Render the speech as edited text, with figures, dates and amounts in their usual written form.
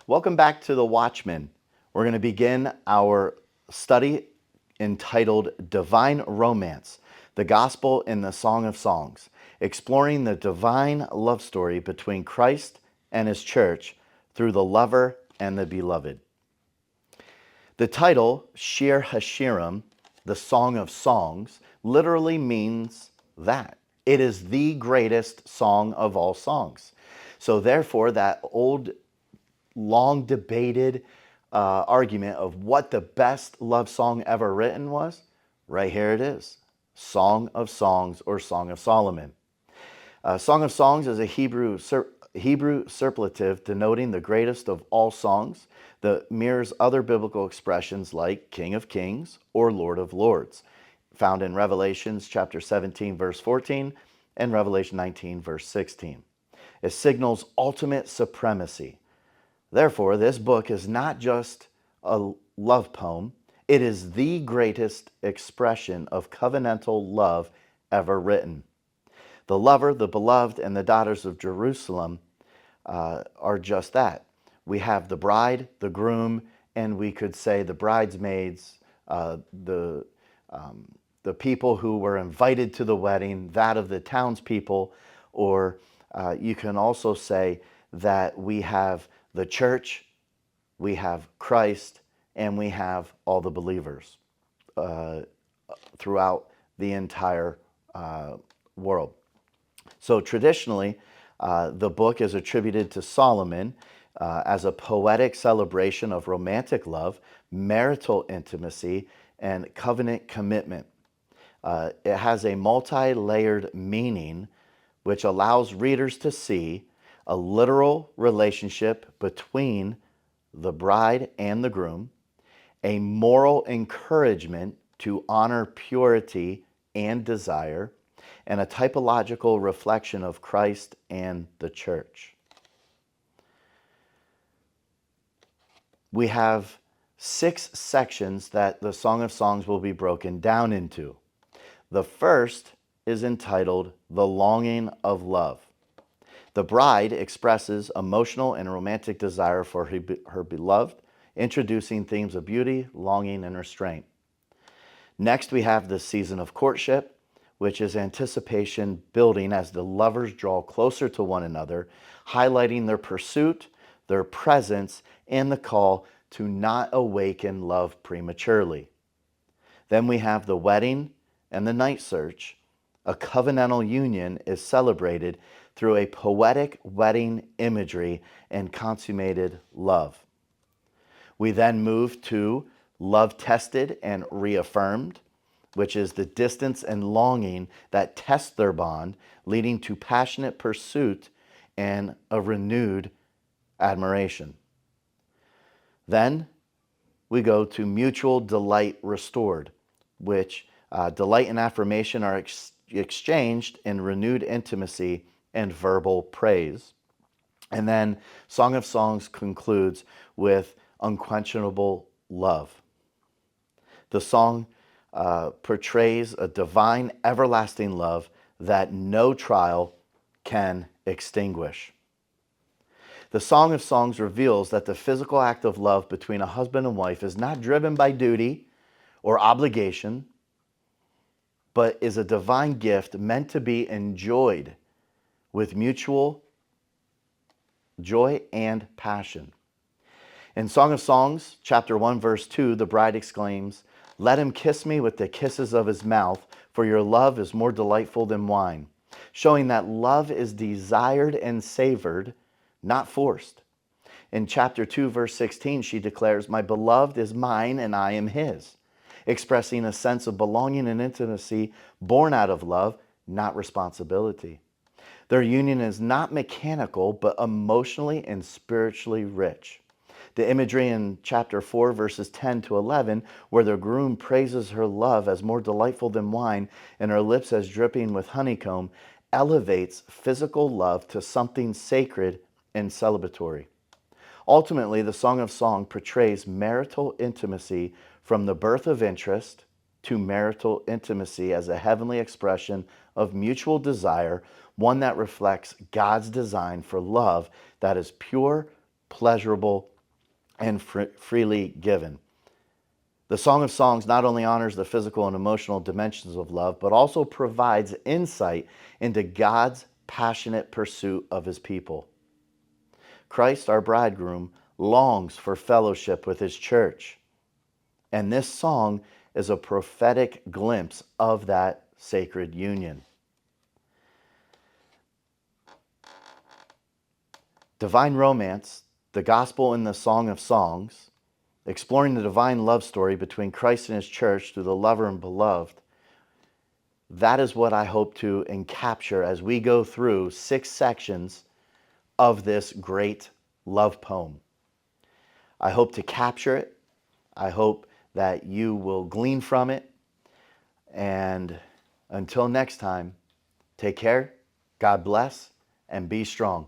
Welcome back to the Watchman. We're going to begin our study entitled Divine Romance, the Gospel in the Song of Songs, exploring the divine love story between Christ and his church through the lover and the beloved. The title, Shir Hashirim, the Song of Songs, literally means that. It is the greatest song of all songs. So therefore, that old, long debated argument of what the best love song ever written was, right here it is. Song of Songs or Song of Solomon. Song of Songs is a Hebrew superlative denoting the greatest of all songs that mirrors other biblical expressions like King of Kings or Lord of Lords, found in Revelations chapter 17, verse 14, and Revelation 19, verse 16. It signals ultimate supremacy. Therefore, this book is not just a love poem, it is the greatest expression of covenantal love ever written. The lover, the beloved, and the daughters of Jerusalem are just that. We have the bride, the groom, and we could say the bridesmaids, the people who were invited to the wedding, that of the townspeople, or you can also say that we have the church, we have Christ, and we have all the believers throughout the entire world. So traditionally, the book is attributed to Solomon as a poetic celebration of romantic love, marital intimacy, and covenant commitment. It has a multi-layered meaning which allows readers to see a literal relationship between the bride and the groom, a moral encouragement to honor purity and desire, and a typological reflection of Christ and the church. We have 6 sections that the Song of Songs will be broken down into. The first is entitled The Longing of Love. The bride expresses emotional and romantic desire for her beloved, introducing themes of beauty, longing, and restraint. Next, we have the season of courtship, which is anticipation building as the lovers draw closer to one another, highlighting their pursuit, their presence, and the call to not awaken love prematurely. Then we have the wedding and the night search. A covenantal union is celebrated through a poetic wedding imagery and consummated love. We then move to love tested and reaffirmed, which is the distance and longing that test their bond, leading to passionate pursuit and a renewed admiration. Then we go to mutual delight restored, which delight and affirmation are exchanged in renewed intimacy and verbal praise. And then Song of Songs concludes with unquenchable love. The song portrays a divine, everlasting love that no trial can extinguish. The Song of Songs reveals that the physical act of love between a husband and wife is not driven by duty or obligation, but is a divine gift meant to be enjoyed with mutual joy and passion. In Song of Songs, chapter 1, verse 2, the bride exclaims, "Let him kiss me with the kisses of his mouth, for your love is more delightful than wine," showing that love is desired and savored, not forced. In chapter 2, verse 16, she declares, "My beloved is mine and I am his," expressing a sense of belonging and intimacy born out of love, not responsibility. Their union is not mechanical, but emotionally and spiritually rich. The imagery in chapter 4, verses 10 to 11, where the groom praises her love as more delightful than wine and her lips as dripping with honeycomb, elevates physical love to something sacred and celebratory. Ultimately, the Song of Song portrays marital intimacy from the birth of interest to marital intimacy as a heavenly expression of mutual desire, one that reflects God's design for love that is pure, pleasurable, and freely given. The Song of Songs not only honors the physical and emotional dimensions of love, but also provides insight into God's passionate pursuit of his people. Christ, our bridegroom, longs for fellowship with his church. And this song is a prophetic glimpse of that sacred union. Divine Romance, the Gospel in the Song of Songs, exploring the divine love story between Christ and his church through the lover and beloved, that is what I hope to encapture as we go through 6 sections of this great love poem. I hope to capture it. I hope that you will glean from it. And until next time, take care, God bless, and be strong.